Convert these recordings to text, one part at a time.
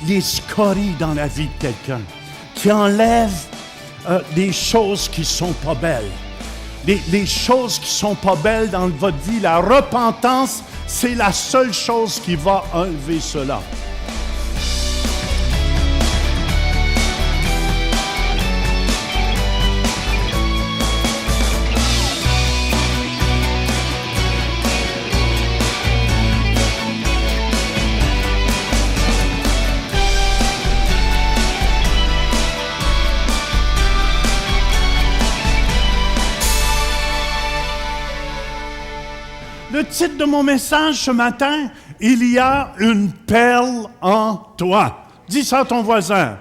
les scories dans la vie de quelqu'un, qui enlève les choses qui sont pas belles. Les choses qui sont pas belles dans votre vie, la repentance, c'est la seule chose qui va enlever cela. Le titre de mon message ce matin, « Il y a une perle en toi ». Dis ça à ton voisin.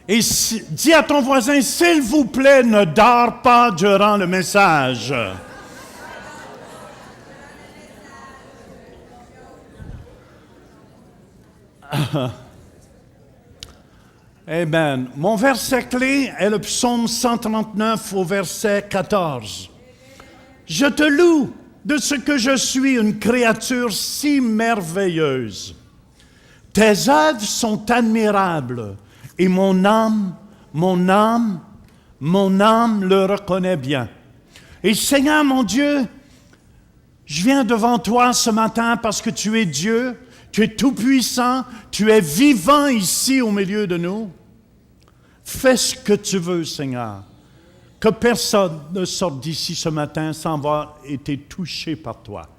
Et dis à ton voisin, s'il vous plaît, ne dors pas durant le message. Amen. Mon verset clé est le psaume 139 au verset 14. « Je te loue de ce que je suis une créature si merveilleuse. Tes œuvres sont admirables et mon âme le reconnaît bien. Et Seigneur mon Dieu, je viens devant toi ce matin parce que tu es Dieu, tu es tout-puissant, tu es vivant ici au milieu de nous. Fais ce que tu veux, Seigneur. Que personne ne sorte d'ici ce matin sans avoir été touché par toi.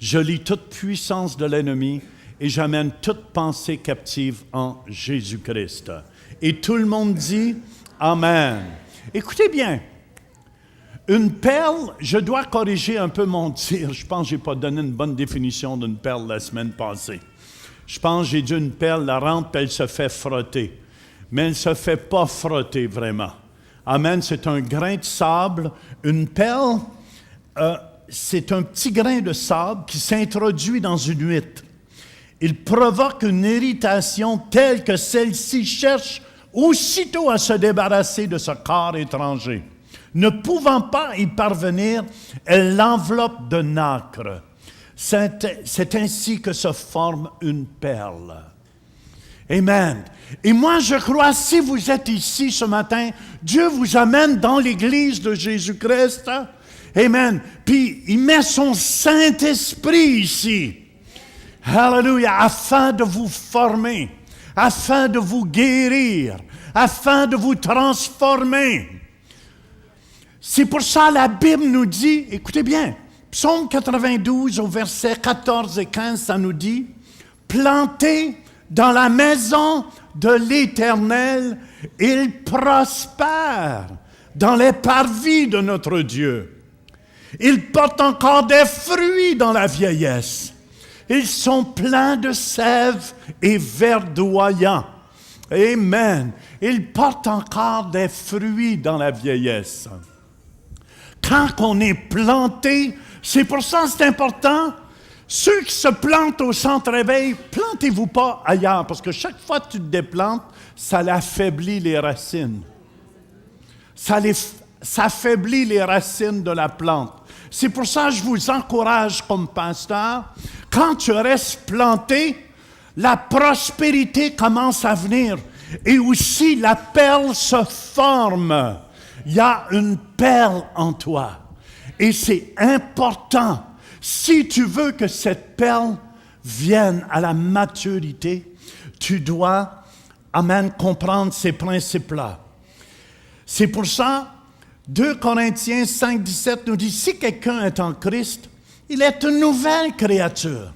Je lis toute puissance de l'ennemi et j'amène toute pensée captive en Jésus-Christ. Et tout le monde dit Amen. Écoutez bien. Une perle, je dois corriger un peu mon tir. Je pense que je n'ai pas donné une bonne définition d'une perle la semaine passée. Je pense que j'ai dit une perle, la rentre, puis elle se fait frotter. Mais elle ne se fait pas frotter vraiment. Amen, c'est un grain de sable. Une perle, c'est un petit grain de sable qui s'introduit dans une huître. Il provoque une irritation telle que celle-ci cherche aussitôt à se débarrasser de ce corps étranger. Ne pouvant pas y parvenir, elle l'enveloppe de nacre. C'est ainsi que se forme une perle. Amen. Et moi, je crois, si vous êtes ici ce matin, Dieu vous amène dans l'Église de Jésus-Christ. Amen. Puis, il met son Saint-Esprit ici. Hallelujah. Afin de vous former, afin de vous guérir, afin de vous transformer. C'est pour ça que la Bible nous dit, écoutez bien, Psaume 92 au verset 14 et 15, ça nous dit, « Planté dans la maison de l'Éternel, il prospère dans les parvis de notre Dieu. Il porte encore des fruits dans la vieillesse. Ils sont pleins de sève et verdoyants. » Amen. Il porte encore des fruits dans la vieillesse. Quand on est planté, c'est pour ça que c'est important. Ceux qui se plantent au centre-éveil, plantez-vous pas ailleurs, parce que chaque fois que tu te déplantes, ça affaiblit les racines. Ça affaiblit les racines de la plante. C'est pour ça que je vous encourage comme pasteur, quand tu restes planté, la prospérité commence à venir. Et aussi, la perle se forme. Il y a une perle en toi. Et c'est important. Si tu veux que cette perle vienne à la maturité, tu dois, amen, comprendre ces principes-là. C'est pour ça, 2 Corinthiens 5, 17 nous dit, si quelqu'un est en Christ, il est une nouvelle créature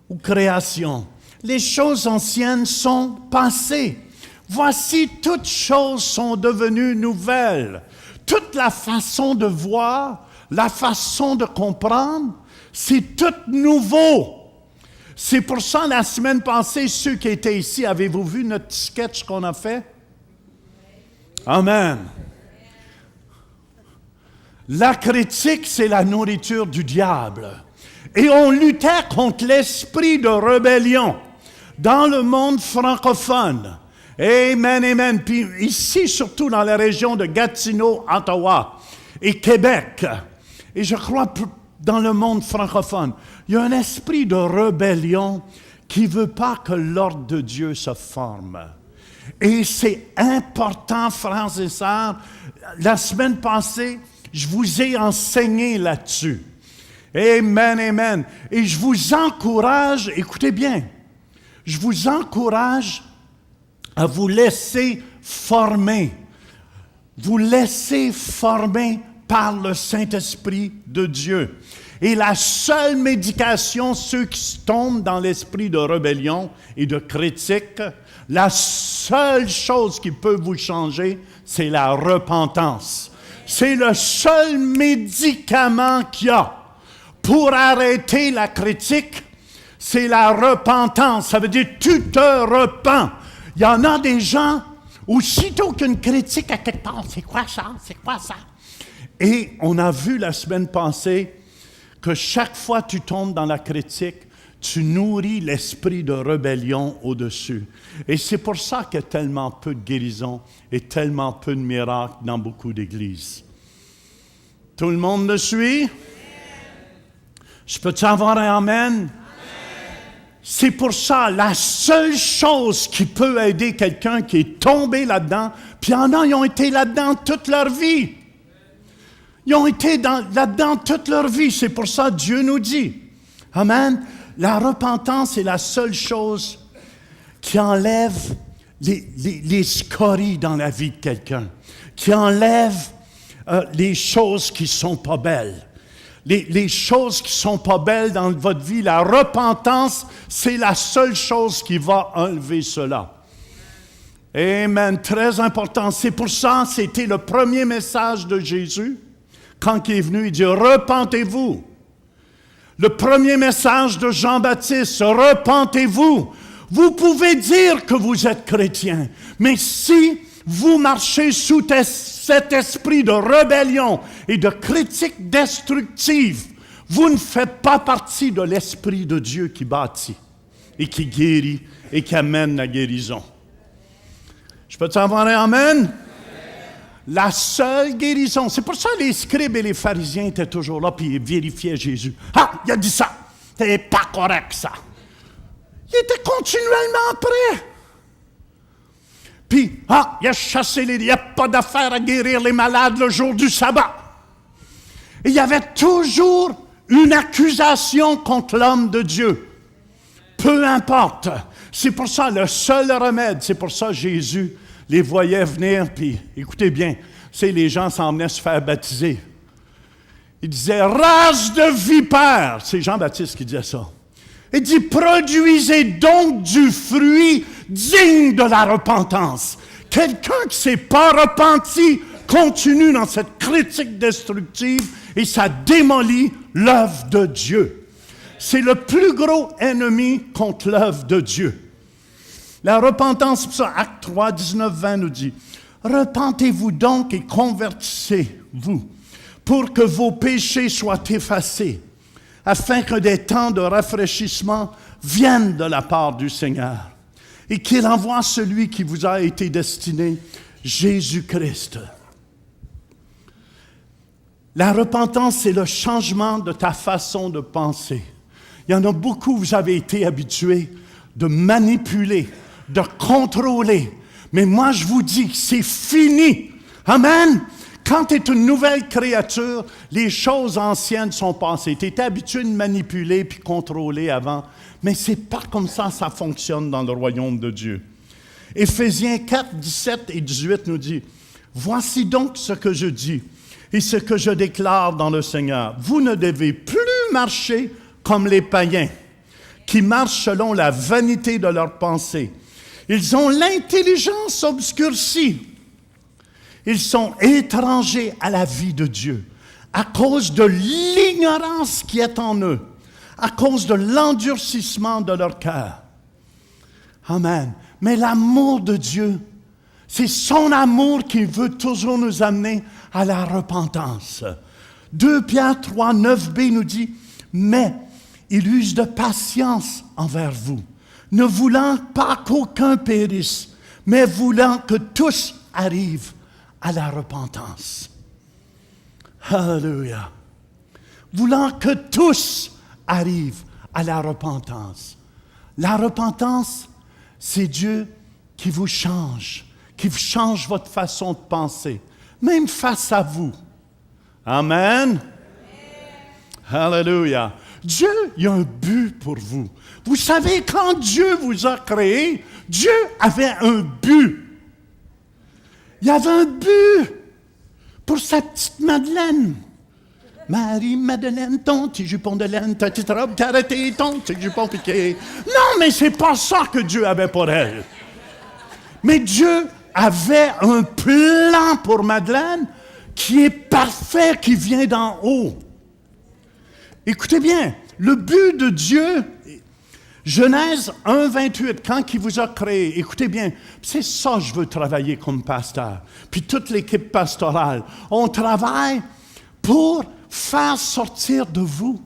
ou création. Les choses anciennes sont passées. Voici, toutes choses sont devenues nouvelles. Toute la façon de voir, la façon de comprendre, c'est tout nouveau. C'est pour ça, la semaine passée, ceux qui étaient ici, avez-vous vu notre sketch qu'on a fait? Amen. La critique, c'est la nourriture du diable. Et on luttait contre l'esprit de rébellion dans le monde francophone. Amen, amen. Puis ici, surtout dans la région de Gatineau, Ottawa et Québec. Et je crois dans le monde francophone, il y a un esprit de rébellion qui ne veut pas que l'ordre de Dieu se forme. Et c'est important, frères et sœurs. La semaine passée, je vous ai enseigné là-dessus. Amen, amen. Et je vous encourage, écoutez bien, je vous encourage à vous laisser former. Vous laisser former par le Saint-Esprit de Dieu. Et la seule médication, ceux qui tombent dans l'esprit de rébellion et de critique, la seule chose qui peut vous changer, c'est la repentance. C'est le seul médicament qu'il y a pour arrêter la critique, c'est la repentance. Ça veut dire tu te repens. Il y en a des gens, aussitôt qu'une critique à quelque part, c'est quoi ça? C'est quoi ça? Et on a vu la semaine passée que chaque fois que tu tombes dans la critique, tu nourris l'esprit de rébellion au-dessus. Et c'est pour ça qu'il y a tellement peu de guérison et tellement peu de miracles dans beaucoup d'églises. Tout le monde me suit? Je peux-tu avoir un amen? C'est pour ça, la seule chose qui peut aider quelqu'un qui est tombé là-dedans, puis il y en a, ils ont été là-dedans toute leur vie. Ils ont été là-dedans toute leur vie. C'est pour ça que Dieu nous dit. Amen. La repentance est la seule chose qui enlève les scories dans la vie de quelqu'un, qui enlève les choses qui ne sont pas belles. Les choses qui ne sont pas belles dans votre vie, la repentance, c'est la seule chose qui va enlever cela. Amen. Très important. C'est pour ça, c'était le premier message de Jésus. Quand il est venu, il dit « Repentez-vous ». Le premier message de Jean-Baptiste, « Repentez-vous ». Vous pouvez dire que vous êtes chrétien, mais si vous marchez sous cet esprit de rébellion et de critique destructive, vous ne faites pas partie de l'Esprit de Dieu qui bâtit et qui guérit et qui amène la guérison. Je peux t'avoir un amen? La seule guérison, c'est pour ça que les scribes et les pharisiens étaient toujours là, puis ils vérifiaient Jésus. « Ah, il a dit ça! C'est pas correct, ça! » Il était continuellement prêt. Puis, « Ah, il a chassé il n'y a pas d'affaire à guérir les malades le jour du sabbat. » Et il y avait toujours une accusation contre l'homme de Dieu. Peu importe. C'est pour ça, le seul remède, c'est pour ça Jésus les voyait venir, puis écoutez bien, les gens s'en venaient se faire baptiser. Il disait, race de vipères, c'est Jean-Baptiste qui disait ça. Il dit, produisez donc du fruit digne de la repentance. Quelqu'un qui ne s'est pas repenti continue dans cette critique destructive et ça démolit l'œuvre de Dieu. C'est le plus gros ennemi contre l'œuvre de Dieu. La repentance, c'est pour ça, Acte 3, 19, 20 nous dit, « Repentez-vous donc et convertissez-vous, pour que vos péchés soient effacés, afin que des temps de rafraîchissement viennent de la part du Seigneur, et qu'il envoie celui qui vous a été destiné, Jésus-Christ. » La repentance, c'est le changement de ta façon de penser. Il y en a beaucoup, vous avez été habitués de manipuler, de contrôler. Mais moi, je vous dis que c'est fini. Amen. Quand tu es une nouvelle créature, les choses anciennes sont passées. Tu étais habitué de manipuler puis contrôler avant. Mais c'est pas comme ça fonctionne dans le royaume de Dieu. Éphésiens 4, 17 et 18 nous dit, « Voici donc ce que je dis et ce que je déclare dans le Seigneur. Vous ne devez plus marcher comme les païens, qui marchent selon la vanité de leurs pensées. Ils ont l'intelligence obscurcie. Ils sont étrangers à la vie de Dieu, à cause de l'ignorance qui est en eux, à cause de l'endurcissement de leur cœur. » Amen. Mais l'amour de Dieu, c'est son amour qui veut toujours nous amener à la repentance. 2 Pierre 3, 9b nous dit, « Mais il use de patience envers vous, ne voulant pas qu'aucun périsse, mais voulant que tous arrivent à la repentance. » Alléluia. voulant que tous arrivent à la repentance. La repentance, c'est Dieu qui vous change votre façon de penser, même face à vous. Amen. Alléluia. Dieu, il y a un but pour vous. Vous savez, quand Dieu vous a créé, Dieu avait un but. Il y avait un but pour sa petite Madeleine. Marie-Madeleine, ton petit jupon de laine, ta petite robe carrettée, ton petit jupon piqué. Non, mais c'est pas ça que Dieu avait pour elle. Mais Dieu avait un plan pour Madeleine qui est parfait, qui vient d'en haut. Écoutez bien, le but de Dieu, Genèse 1, 28, quand il vous a créé, écoutez bien, c'est ça que je veux travailler comme pasteur. Puis toute l'équipe pastorale, on travaille pour faire sortir de vous.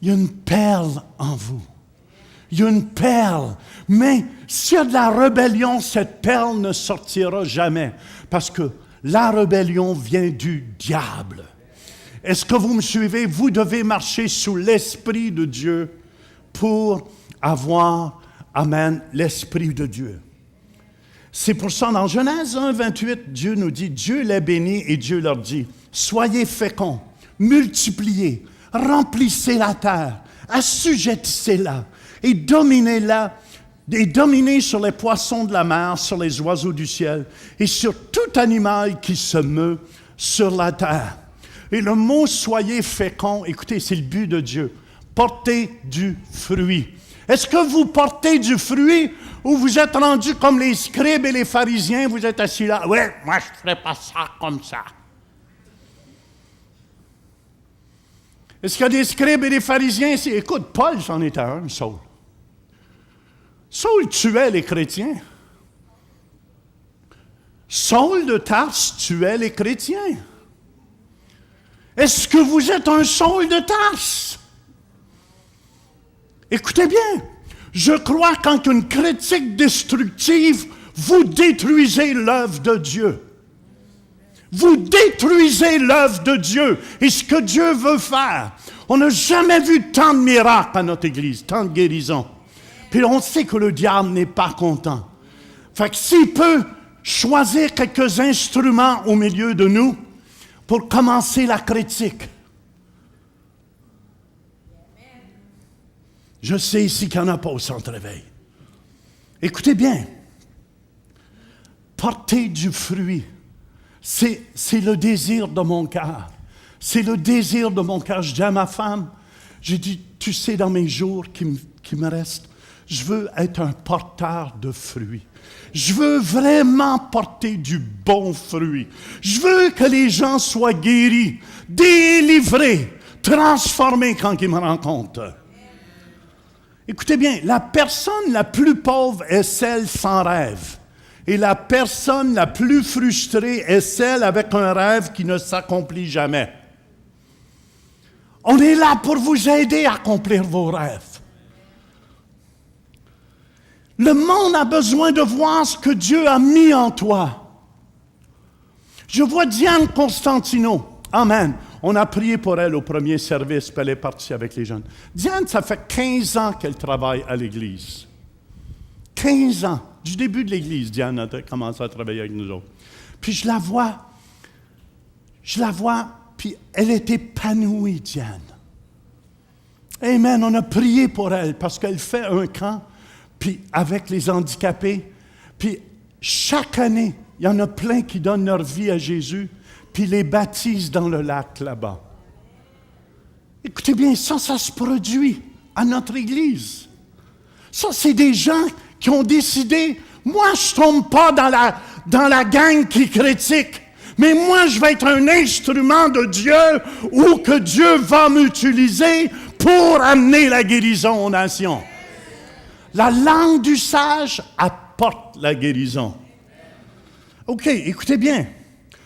Il y a une perle en vous. Il y a une perle. Mais s'il y a de la rébellion, cette perle ne sortira jamais. Parce que la rébellion vient du diable. Est-ce que vous me suivez? Vous devez marcher sous l'Esprit de Dieu pour avoir, amen, l'Esprit de Dieu. C'est pour ça, dans Genèse 1, 28, Dieu nous dit, Dieu les bénit et Dieu leur dit, soyez féconds, multipliez, remplissez la terre, assujettissez-la et dominez-la, et dominez sur les poissons de la mer, sur les oiseaux du ciel et sur tout animal qui se meut sur la terre. Et le mot « soyez féconds », écoutez, c'est le but de Dieu. Portez du fruit. Est-ce que vous portez du fruit ou vous êtes rendus comme les scribes et les pharisiens, vous êtes assis là, « Oui, moi je ne ferai pas ça comme ça. » Est-ce qu'il y a des scribes et des pharisiens ici? Écoute, Paul, c'en était un, Saul. Saul tuait les chrétiens. Saul de Tarse tuait les chrétiens. Est-ce que vous êtes un Saul de Tarse? Écoutez bien, je crois qu'en une critique destructive, vous détruisez l'œuvre de Dieu. Vous détruisez l'œuvre de Dieu et ce que Dieu veut faire. On n'a jamais vu tant de miracles à notre Église, tant de guérisons. Puis on sait que le diable n'est pas content. Fait que s'il peut choisir quelques instruments au milieu de nous pour commencer la critique. Je sais ici qu'il n'y en a pas au centre-éveil. Écoutez bien. Porter du fruit. C'est le désir de mon cœur. C'est le désir de mon cœur. Je dis à ma femme, j'ai dit, tu sais, dans mes jours qui me restent, je veux être un porteur de fruits. Je veux vraiment porter du bon fruit. Je veux que les gens soient guéris, délivrés, transformés quand ils me rencontrent. Écoutez bien, la personne la plus pauvre est celle sans rêve. Et la personne la plus frustrée est celle avec un rêve qui ne s'accomplit jamais. On est là pour vous aider à accomplir vos rêves. Le monde a besoin de voir ce que Dieu a mis en toi. Je vois Diane Constantino. Amen. On a prié pour elle au premier service, puis elle est partie avec les jeunes. Diane, ça fait 15 ans qu'elle travaille à l'Église. 15 ans. Du début de l'Église, Diane a commencé à travailler avec nous autres. Puis je la vois, puis elle est épanouie, Diane. Amen, on a prié pour elle parce qu'elle fait un camp, puis avec les handicapés. Puis chaque année, il y en a plein qui donnent leur vie à Jésus, puis les baptisent dans le lac là-bas. Écoutez bien, ça se produit à notre Église. Ça, c'est des gens qui ont décidé, moi, je ne tombe pas dans la gang qui critique, mais moi, je vais être un instrument de Dieu ou que Dieu va m'utiliser pour amener la guérison aux nations. La langue du sage apporte la guérison. OK, écoutez bien.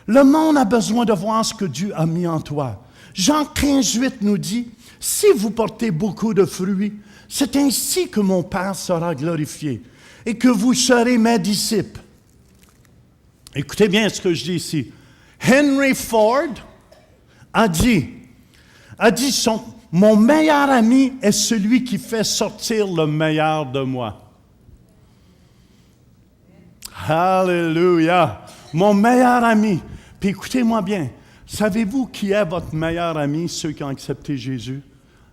Le monde a besoin de voir ce que Dieu a mis en toi. Jean 15, 8 nous dit, « Si vous portez beaucoup de fruits, c'est ainsi que mon Père sera glorifié et que vous serez mes disciples. » Écoutez bien ce que je dis ici. Henry Ford a dit, mon meilleur ami est celui qui fait sortir le meilleur de moi. Alléluia! Mon meilleur ami. Puis écoutez-moi bien, savez-vous qui est votre meilleur ami, ceux qui ont accepté Jésus?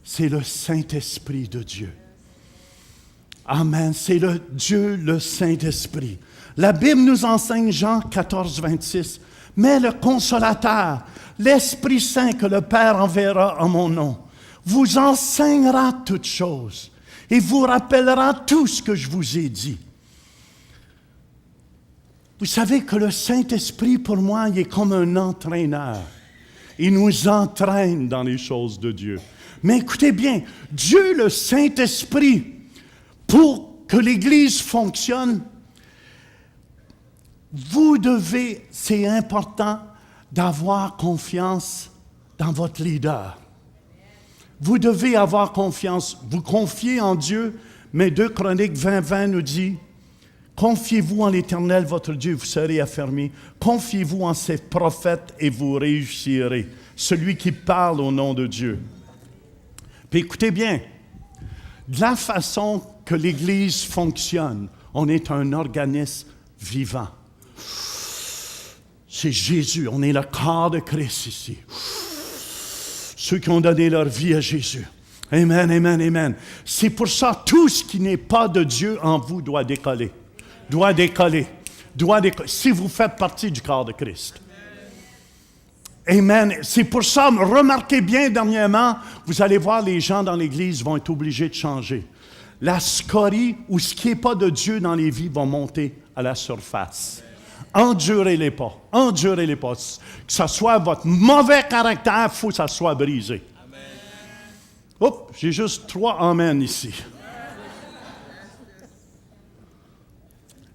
C'est le Saint-Esprit de Dieu. Amen. C'est le Dieu, le Saint-Esprit. La Bible nous enseigne, Jean 14, 26, « Mais le Consolateur, l'Esprit Saint que le Père enverra en mon nom, vous enseignera toutes choses et vous rappellera tout ce que je vous ai dit. » Vous savez que le Saint-Esprit, pour moi, il est comme un entraîneur. Il nous entraîne dans les choses de Dieu. Mais écoutez bien, Dieu, le Saint-Esprit, pour que l'Église fonctionne, c'est important d'avoir confiance dans votre leader. Vous devez avoir confiance, vous confiez en Dieu, mais 2 Chroniques 20, 20 nous dit, « Confiez-vous en l'Éternel, votre Dieu, vous serez affermis. Confiez-vous en ses prophètes et vous réussirez. » Celui qui parle au nom de Dieu. Puis écoutez bien, de la façon que l'Église fonctionne, on est un organisme vivant. C'est Jésus, on est le corps de Christ ici. Ceux qui ont donné leur vie à Jésus. Amen, amen, amen. C'est pour ça, tout ce qui n'est pas de Dieu en vous doit décoller. Doit décoller. Si vous faites partie du corps de Christ. Amen. C'est pour ça, remarquez bien dernièrement, vous allez voir, les gens dans l'Église vont être obligés de changer. La scorie ou ce qui n'est pas de Dieu dans les vies va monter à la surface. Endurez-les pas. Endurez-les pas. Que ce soit votre mauvais caractère, il faut que ça soit brisé. Amen. Oups, j'ai juste 3 amen ici.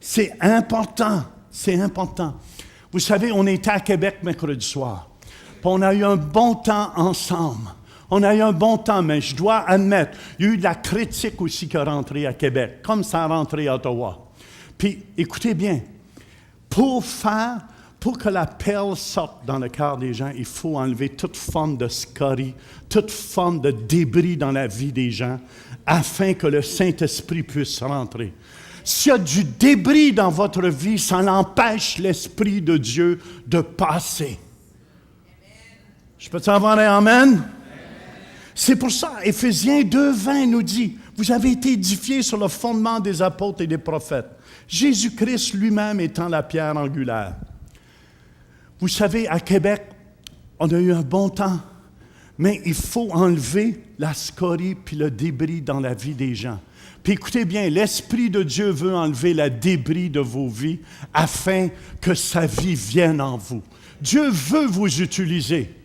C'est important. C'est important. Vous savez, on était à Québec mercredi soir. Puis on a eu un bon temps ensemble. On a eu un bon temps, mais je dois admettre, il y a eu de la critique aussi qui est rentrée à Québec, comme ça a rentré à Ottawa. Puis, écoutez bien, pour que la perle sorte dans le cœur des gens, il faut enlever toute forme de scorie, toute forme de débris dans la vie des gens, afin que le Saint-Esprit puisse rentrer. S'il y a du débris dans votre vie, ça l'empêche l'Esprit de Dieu de passer. Je peux avoir un amen? C'est pour ça, Éphésiens 2, 20 nous dit, « Vous avez été édifiés sur le fondement des apôtres et des prophètes, Jésus-Christ lui-même étant la pierre angulaire. » Vous savez, à Québec, on a eu un bon temps, mais il faut enlever la scorie puis le débris dans la vie des gens. Puis écoutez bien, l'Esprit de Dieu veut enlever le débris de vos vies afin que sa vie vienne en vous. Dieu veut vous utiliser.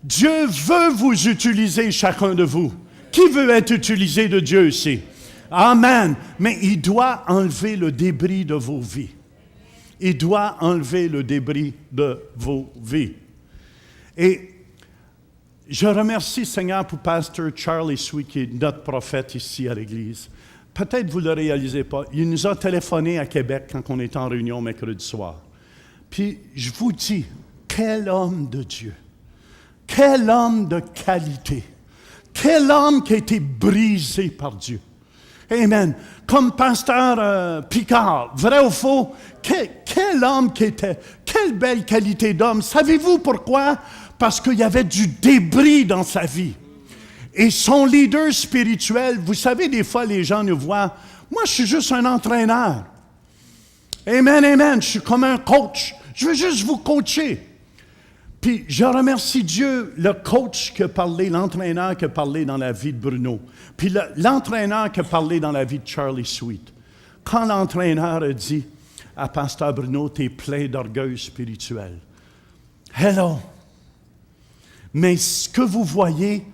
Dieu veut vous utiliser, chacun de vous. Qui veut être utilisé de Dieu ici? Amen. Mais il doit enlever le débris de vos vies. Il doit enlever le débris de vos vies. Et je remercie Seigneur pour Pasteur Charlie Sweet, qui est notre prophète ici à l'Église. Peut-être vous ne le réalisez pas. Il nous a téléphoné à Québec quand on était en réunion mercredi soir. Puis je vous dis, quel homme de Dieu! Quel homme de qualité! Quel homme qui a été brisé par Dieu! Amen. Comme pasteur Picard, vrai ou faux, quel homme qui était, quelle belle qualité d'homme. Savez-vous pourquoi? Parce qu'il y avait du débris dans sa vie. Et son leader spirituel, vous savez, des fois, les gens nous voient, moi, je suis juste un entraîneur. Amen, amen, je suis comme un coach. Je veux juste vous coacher. Puis, je remercie Dieu, le coach qui a parlé, l'entraîneur qui a parlé dans la vie de Bruno. Puis, l'entraîneur qui a parlé dans la vie de Charlie Sweet. Quand l'entraîneur a dit à Pasteur Bruno, tu es plein d'orgueil spirituel. Hello! Mais ce que vous voyez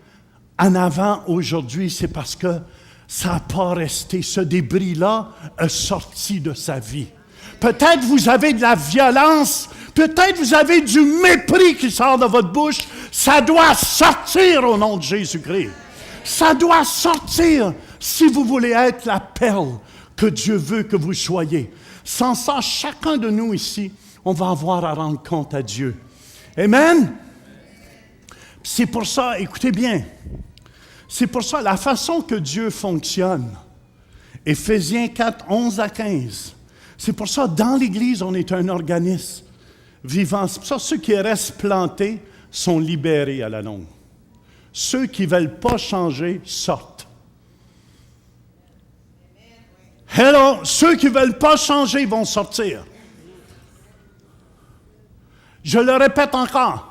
en avant aujourd'hui, c'est parce que ça n'a pas resté. Ce débris-là a sorti de sa vie. Peut-être vous avez de la violence, peut-être vous avez du mépris qui sort de votre bouche. Ça doit sortir au nom de Jésus-Christ. Ça doit sortir si vous voulez être la perle que Dieu veut que vous soyez. Sans ça, chacun de nous ici, on va avoir à rendre compte à Dieu. Amen? C'est pour ça, écoutez bien, c'est pour ça, la façon que Dieu fonctionne, Éphésiens 4, 11 à 15, c'est pour ça, dans l'Église, on est un organisme vivant. C'est pour ça, ceux qui restent plantés sont libérés à la longue. Ceux qui ne veulent pas changer sortent. Hello, ceux qui ne veulent pas changer vont sortir. Je le répète encore.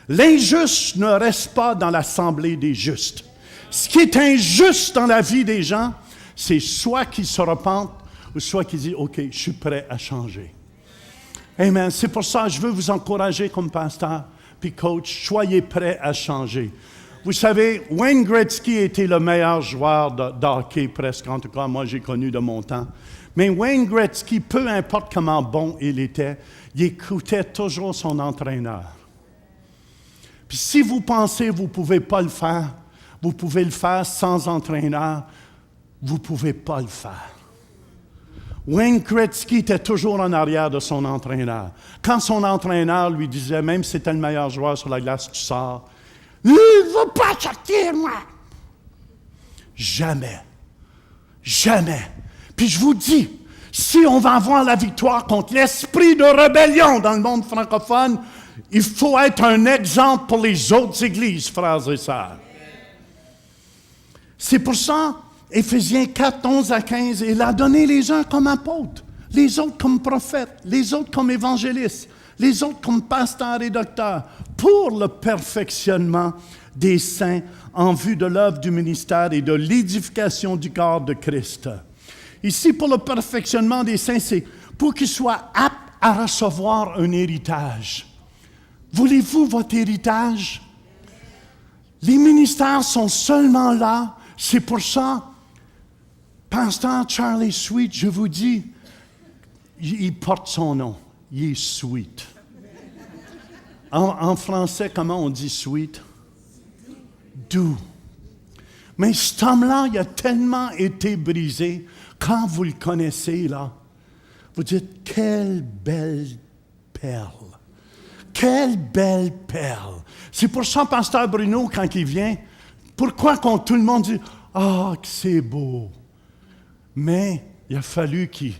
L'injuste ne reste pas dans l'assemblée des justes. Ce qui est injuste dans la vie des gens, c'est soit qu'ils se repentent ou soit qu'ils disent « OK, je suis prêt à changer ». Amen. C'est pour ça que je veux vous encourager comme pasteur puis coach, soyez prêts à changer. Vous savez, Wayne Gretzky était le meilleur joueur de hockey presque, en tout cas moi j'ai connu de mon temps. Mais Wayne Gretzky, peu importe comment bon il écoutait toujours son entraîneur. Puis si vous pensez que vous ne pouvez pas le faire, vous pouvez le faire sans entraîneur, vous ne pouvez pas le faire. Wayne Gretzky était toujours en arrière de son entraîneur. Quand son entraîneur lui disait, même si c'était le meilleur joueur sur la glace, tu sors, il ne va pas sortir, moi. Jamais. Jamais. Puis je vous dis, si on va avoir la victoire contre l'esprit de rébellion dans le monde francophone, il faut être un exemple pour les autres églises, frères et sœurs. C'est pour ça, Éphésiens 4, 11 à 15, il a donné les uns comme apôtres, les autres comme prophètes, les autres comme évangélistes, les autres comme pasteurs et docteurs, pour le perfectionnement des saints en vue de l'œuvre du ministère et de l'édification du corps de Christ. Ici, pour le perfectionnement des saints, c'est pour qu'ils soient aptes à recevoir un héritage. Voulez-vous votre héritage? Les ministères sont seulement là. C'est pour ça, Pasteur Charlie Sweet, je vous dis, il porte son nom. Il est sweet. En français, comment on dit sweet? Doux. Mais cet homme-là, il a tellement été brisé. Quand vous le connaissez, là, vous dites, quelle belle perle. Quelle belle perle. C'est pour ça, Pasteur Bruno, quand il vient, pourquoi quand tout le monde dit, « Ah, que c'est beau! » Mais il a fallu qu'il...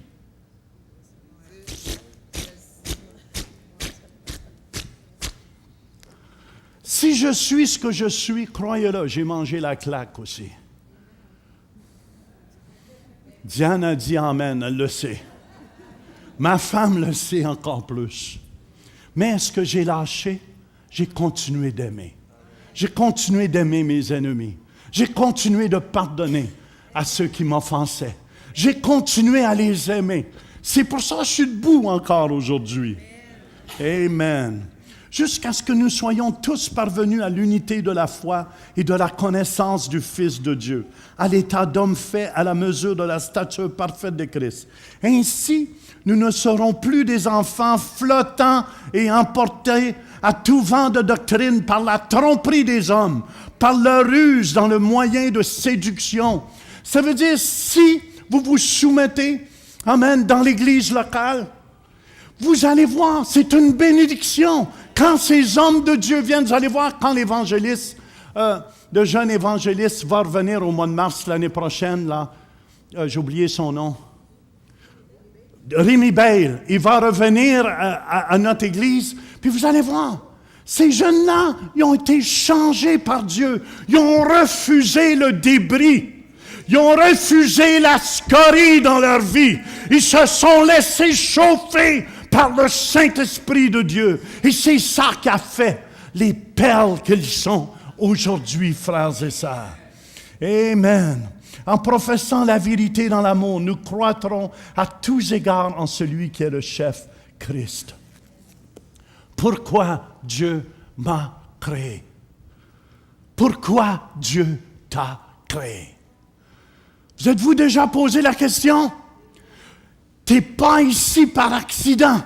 Si je suis ce que je suis, croyez-le, j'ai mangé la claque aussi. Diane a dit Amen, elle le sait. Ma femme le sait encore plus. Mais est-ce que j'ai lâché? J'ai continué d'aimer. J'ai continué d'aimer mes ennemis. J'ai continué de pardonner à ceux qui m'offensaient. J'ai continué à les aimer. C'est pour ça que je suis debout encore aujourd'hui. Amen. Jusqu'à ce que nous soyons tous parvenus à l'unité de la foi et de la connaissance du Fils de Dieu, à l'état d'homme fait à la mesure de la stature parfaite de Christ. Ainsi, nous ne serons plus des enfants flottants et emportés à tout vent de doctrine par la tromperie des hommes, par leur ruse dans le moyen de séduction. Ça veut dire, si vous vous soumettez, amen, dans l'Église locale, vous allez voir, c'est une bénédiction. Quand ces hommes de Dieu viennent, vous allez voir, quand l'évangéliste, le jeune évangéliste va revenir au mois de mars l'année prochaine, là, j'ai oublié son nom, Rémi Bale, il va revenir à notre Église, puis vous allez voir, ces jeunes-là, ils ont été changés par Dieu. Ils ont refusé le débris. Ils ont refusé la scorie dans leur vie. Ils se sont laissés chauffer par le Saint-Esprit de Dieu. Et c'est ça qui a fait les perles qu'ils sont aujourd'hui, frères et sœurs. Amen. En professant la vérité dans l'amour, nous croîtrons à tous égards en celui qui est le chef, Christ. Pourquoi Dieu m'a créé? Pourquoi Dieu t'a créé? Vous êtes-vous déjà posé la question? Tu n'es pas ici par accident.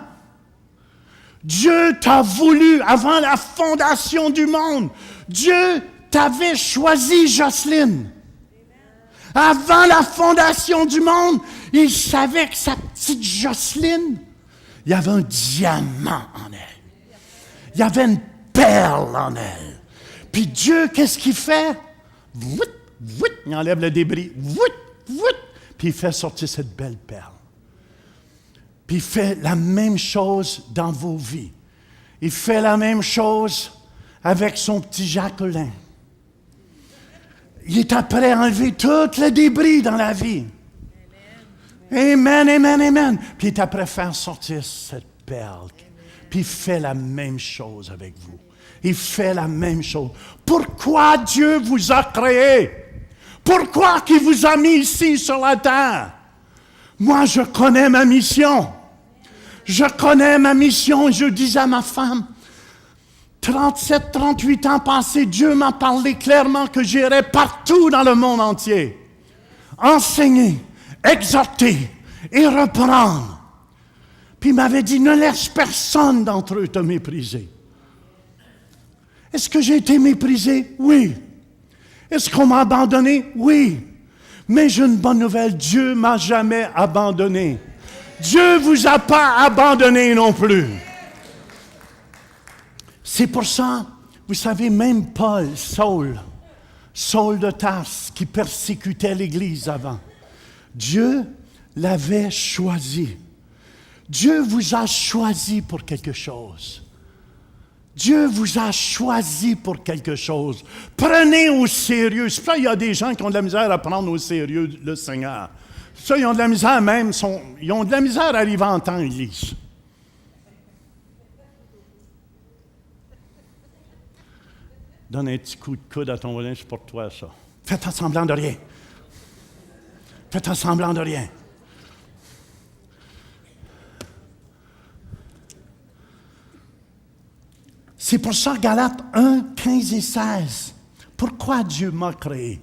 Dieu t'a voulu avant la fondation du monde. Dieu t'avait choisi, Jocelyne. Avant la fondation du monde, il savait que sa petite Jocelyne, il y avait un diamant en elle. Il y avait une perle en elle. Puis Dieu, qu'est-ce qu'il fait? Vout, vout, il enlève le débris. Vout, vout, puis il fait sortir cette belle perle. Puis il fait la même chose dans vos vies. Il fait la même chose avec son petit Jacqueline. Il est prêt à enlever tout le débris dans la vie. Amen, amen, amen. Puis il est prêt à faire sortir cette perle. Puis il fait la même chose avec vous. Il fait la même chose. Pourquoi Dieu vous a créé? Pourquoi qu'il vous a mis ici sur la terre? Moi, je connais ma mission. Je connais ma mission. Je disais à ma femme, 37, 38 ans passés, Dieu m'a parlé clairement que j'irais partout dans le monde entier. Enseigner, exhorter et reprendre. Puis il m'avait dit, ne laisse personne d'entre eux te mépriser. Est-ce que j'ai été méprisé? Oui. Est-ce qu'on m'a abandonné? Oui. Mais j'ai une bonne nouvelle, Dieu ne m'a jamais abandonné. Dieu ne vous a pas abandonné non plus. C'est pour ça, vous savez, même Paul, Saul de Tarse, qui persécutait l'Église avant, Dieu l'avait choisi. Dieu vous a choisi pour quelque chose. Dieu vous a choisi pour quelque chose. Prenez au sérieux. C'est pour ça qu'il y a des gens qui ont de la misère à prendre au sérieux le Seigneur. Ça, ils ont de la misère même, ils ont de la misère à arriver en temps, ils lisent. Donne un petit coup de coude à ton voisin, c'est pour toi, ça. Faites semblant de rien. Faites semblant de rien. C'est pour ça, Galates 1, 15 et 16. Pourquoi Dieu m'a créé?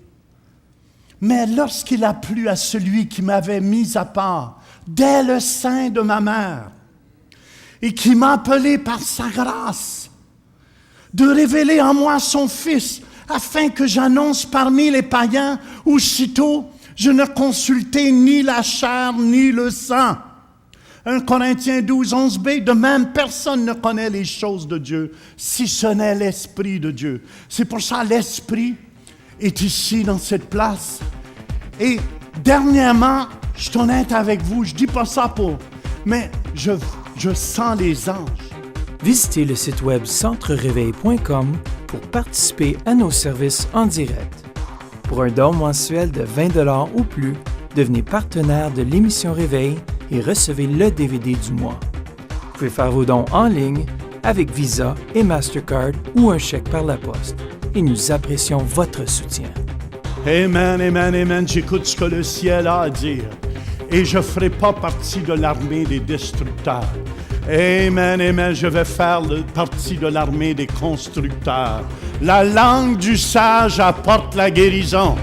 Mais lorsqu'il a plu à celui qui m'avait mis à part, dès le sein de ma mère, et qui m'a appelé par sa grâce, de révéler en moi son Fils, afin que j'annonce parmi les païens, aussitôt je ne consultai ni la chair ni le sang. 1 Corinthiens 12, 11b, de même, personne ne connaît les choses de Dieu, si ce n'est l'Esprit de Dieu. C'est pour ça l'Esprit est ici, dans cette place. Et dernièrement, je suis honnête avec vous, je ne dis pas ça pour... Mais je sens les anges. Visitez le site web centrereveil.com pour participer à nos services en direct. Pour un don mensuel de 20 $ ou plus, devenez partenaire de l'émission Réveil et recevez le DVD du mois. Vous pouvez faire vos dons en ligne avec Visa et Mastercard ou un chèque par la poste. Et nous apprécions votre soutien. Amen, amen, amen. J'écoute ce que le ciel a à dire. Et je ne ferai pas partie de l'armée des destructeurs. Amen, amen. Je vais faire partie de l'armée des constructeurs. La langue du sage apporte la guérison.